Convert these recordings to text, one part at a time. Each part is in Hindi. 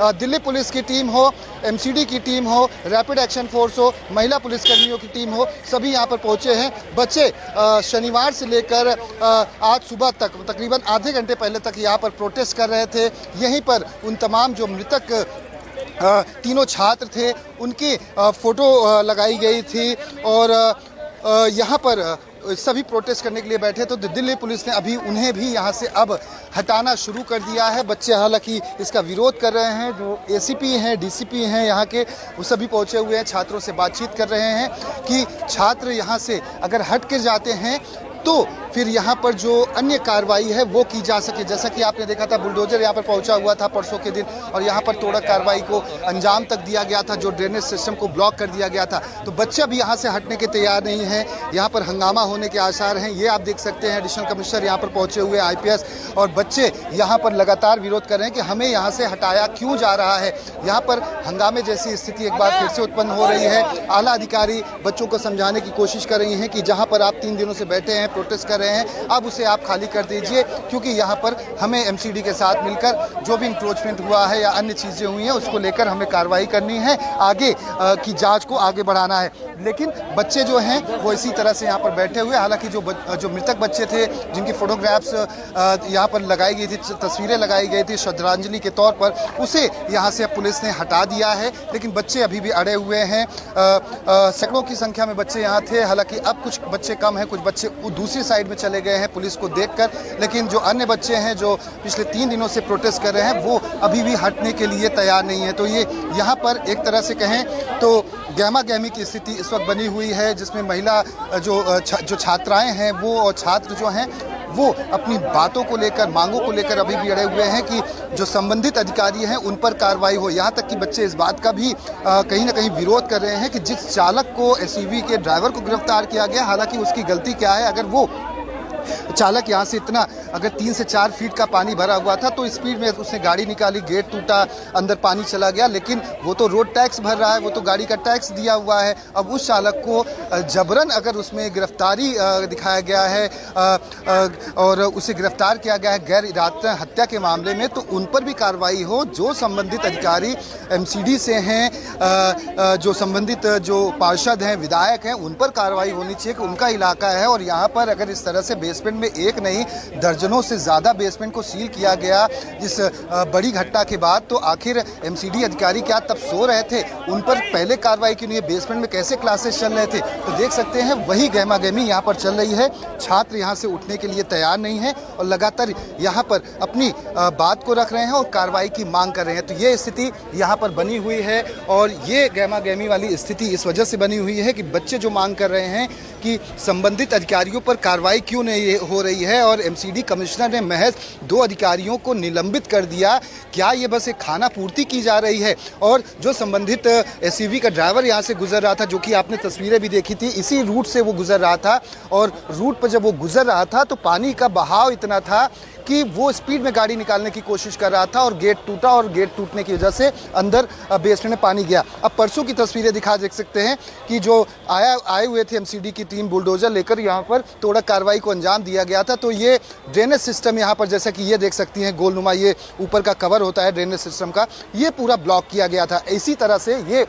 दिल्ली पुलिस की टीम हो, एमसीडी की टीम हो, रैपिड एक्शन फोर्स हो, महिला पुलिसकर्मियों की टीम हो, सभी यहाँ पर पहुँचे हैं। बच्चे शनिवार से लेकर आज सुबह तक तकरीबन आधे घंटे पहले तक यहाँ पर प्रोटेस्ट कर रहे थे। यहीं पर उन तमाम जो मृतक तीनों छात्र थे उनकी फ़ोटो लगाई गई थी और यहाँ पर सभी प्रोटेस्ट करने के लिए बैठे। तो दिल्ली पुलिस ने अभी उन्हें भी यहाँ से अब हटाना शुरू कर दिया है। बच्चे हालांकि इसका विरोध कर रहे हैं। जो एसीपी हैं, डीसीपी हैं यहाँ के, वो सभी पहुँचे हुए हैं, छात्रों से बातचीत कर रहे हैं कि छात्र यहाँ से अगर हट के जाते हैं तो फिर यहाँ पर जो अन्य कार्रवाई है वो की जा सके। जैसा कि आपने देखा था बुलडोजर यहाँ पर पहुँचा हुआ था परसों के दिन और यहाँ पर तोड़क कार्रवाई को अंजाम तक दिया गया था, जो ड्रेनेज सिस्टम को ब्लॉक कर दिया गया था। तो बच्चे भी यहाँ से हटने के तैयार नहीं हैं। यहाँ पर हंगामा होने के आसार हैं। ये आप देख सकते हैं एडिशनल कमिश्नर यहाँ पर पहुँचे हुए IPS, और बच्चे यहाँ पर लगातार विरोध कर रहे हैं कि हमें यहाँ से हटाया क्यों जा रहा है। यहाँ पर हंगामे जैसी स्थिति एक बार फिर से उत्पन्न हो रही है। आला अधिकारी बच्चों को समझाने की कोशिश कर रही हैं कि जहाँ पर आप 3 दिनों से बैठे हैं, प्रोटेस्ट कर रहे हैं, अब उसे आप खाली कर दीजिए, क्योंकि यहाँ पर हमें एमसीडी के साथ मिलकर जो भी इंक्रोचमेंट हुआ है या अन्य चीज़ें हुई हैं उसको लेकर हमें कार्रवाई करनी है, आगे की जांच को आगे बढ़ाना है। लेकिन बच्चे जो हैं वो इसी तरह से यहाँ पर बैठे हुए। हालांकि जो मृतक बच्चे थे जिनकी फोटोग्राफ्स यहाँ पर लगाई गई थी, तस्वीरें लगाई गई थी श्रद्धांजलि के तौर पर, उसे यहाँ से पुलिस ने हटा दिया है। लेकिन बच्चे अभी भी अड़े हुए हैं। सैकड़ों की संख्या में बच्चे यहाँ थे। हालांकि अब कुछ बच्चे कम हैं, कुछ बच्चे दूसरी साइड में चले गए हैं पुलिस को देखकर। लेकिन जो अन्य बच्चे हैं जो पिछले 3 दिनों से प्रोटेस्ट कर रहे हैं वो अभी भी हटने के लिए तैयार नहीं है। तो ये यहाँ पर एक तरह से कहें तो गहमा गहमी की स्थिति इस वक्त बनी हुई है, जिसमें महिला जो छात्राएं हैं वो और छात्र जो हैं वो अपनी बातों को लेकर, मांगों को लेकर अभी भी अड़े हुए हैं कि जो संबंधित अधिकारी हैं उन पर कार्रवाई हो। यहाँ तक कि बच्चे इस बात का भी कहीं ना कहीं विरोध कर रहे हैं कि जिस चालक को, SUV के ड्राइवर को गिरफ्तार किया गया, हालांकि उसकी गलती क्या है, अगर वो चालक यहाँ से इतना अगर 3 से 4 फीट का पानी भरा हुआ था तो स्पीड में उसने गाड़ी निकाली, गेट टूटा, अंदर पानी चला गया, लेकिन वो तो रोड टैक्स भर रहा है, वो तो गाड़ी का टैक्स दिया हुआ है। अब उस चालक को जबरन अगर उसमें गिरफ्तारी दिखाया गया है और उसे गिरफ्तार किया गया है गैर इरादतन हत्या के मामले में, तो उन पर भी कार्रवाई हो। जो संबंधित अधिकारी MCD से हैं, जो संबंधित जो पार्षद हैं, विधायक हैं, उन पर कार्रवाई होनी चाहिए कि उनका इलाका है। और यहाँ पर अगर इस तरह से बेसमेंट में एक नहीं दर्जनों से ज़्यादा बेसमेंट को सील किया गया इस बड़ी घटना के बाद, तो आखिर MCD अधिकारी क्या तब सो रहे थे? उन पर पहले कार्रवाई क्यों नहीं है? बेसमेंट में कैसे क्लासेस चल रहे थे? तो देख सकते हैं वही गहमा गहमी यहाँ पर चल रही है। छात्र यहाँ से उठने के लिए तैयार नहीं है और लगातार यहाँ पर अपनी बात को रख रहे हैं और कार्रवाई की मांग कर रहे हैं। तो ये स्थिति यहाँ पर बनी हुई है और ये गहमा गहमी वाली स्थिति इस वजह से बनी हुई है कि बच्चे जो मांग कर रहे हैं कि संबंधित अधिकारियों पर कार्रवाई क्यों नहीं हो रही है, और MCD कमिश्नर ने महज 2 अधिकारियों को निलंबित कर दिया। क्या ये बस एक खाना पूर्ति की जा रही है? और जो संबंधित SUV का ड्राइवर यहाँ से गुजर रहा था, जो कि आपने तस्वीरें भी देखी थी, इसी रूट से वो गुजर रहा था और रूट पर जब वो गुजर रहा था तो पानी का बहाव इतना था कि वो स्पीड में गाड़ी निकालने की कोशिश कर रहा था और गेट टूटा और गेट टूटने की वजह से अंदर बेसमेंट में पानी गया। अब परसों की तस्वीरें देख सकते हैं कि जो आए हुए थे MCD की टीम बुलडोजर लेकर, यहाँ पर तोड़क कार्रवाई को अंजाम दिया गया था। तो ये ड्रेनेज सिस्टम यहाँ पर, जैसा कि ये देख सकती हैं गोलनुमा, ये ऊपर का कवर होता है ड्रेनेज सिस्टम का, ये पूरा ब्लॉक किया गया था। इसी तरह से ये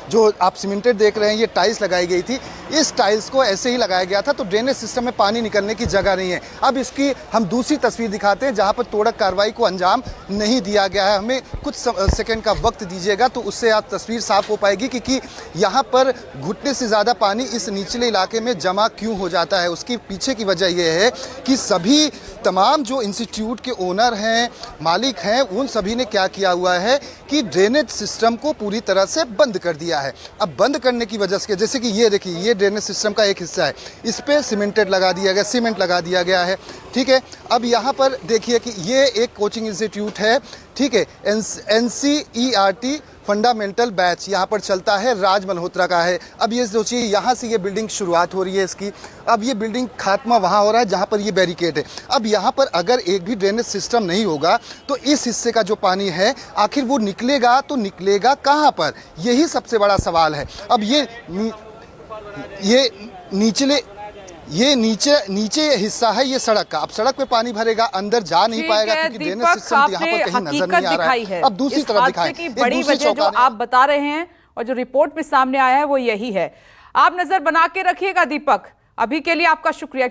जो आप सीमेंटेड देख रहे हैं, ये टाइल्स लगाई गई थी, इस टाइल्स को ऐसे ही लगाया गया था तो ड्रेनेज सिस्टम में पानी निकलने की जगह नहीं है। अब इसकी हम दूसरी तस्वीर दिखाते हैं जहां पर तोड़क कार्रवाई को अंजाम नहीं दिया गया है। हमें कुछ सेकंड का वक्त दीजिएगा तो उससे आप तस्वीर साफ हो पाएगी कि यहाँ पर घुटने से ज़्यादा पानी इस निचले इलाके में जमा क्यों हो जाता है। उसकी पीछे की वजह यह है कि सभी तमाम जो इंस्टीट्यूट के ओनर हैं, मालिक हैं, उन सभी ने क्या किया हुआ है कि ड्रेनेज सिस्टम को पूरी तरह से बंद कर दिया है। अब बंद करने की वजह से, जैसे कि ये देखिए, ये ड्रेनेज सिस्टम का एक हिस्सा है, इस पे सीमेंट लगा दिया गया है। ठीक है, अब यहाँ पर देखिए कि ये एक कोचिंग इंस्टीट्यूट है, ठीक है, NCERT फंडामेंटल बैच यहाँ पर चलता है, राज मल्होत्रा का है। अब ये सोचिए, यहाँ से ये बिल्डिंग शुरुआत हो रही है इसकी, अब ये बिल्डिंग खात्मा वहाँ हो रहा है जहाँ पर ये बैरिकेड है। अब यहाँ पर अगर एक भी ड्रेनेज सिस्टम नहीं होगा तो इस हिस्से का जो पानी है आखिर वो निकलेगा तो निकलेगा कहाँ पर? यही सबसे बड़ा सवाल है। अब ये निचले ये नीचे हिस्सा है ये सड़क का। अब सड़क पे पानी भरेगा, अंदर जा नहीं पाएगा क्योंकि ड्रेनेज सिस्टम यहाँ पर कहीं नजर नहीं आ रहा है। अब दूसरी तरफ दिखाएं, की बड़ी वजह जो आप बता रहे हैं और जो रिपोर्ट में सामने आया है वो यही है। आप नजर बना के रखिएगा दीपक। अभी के लिए आपका शुक्रिया।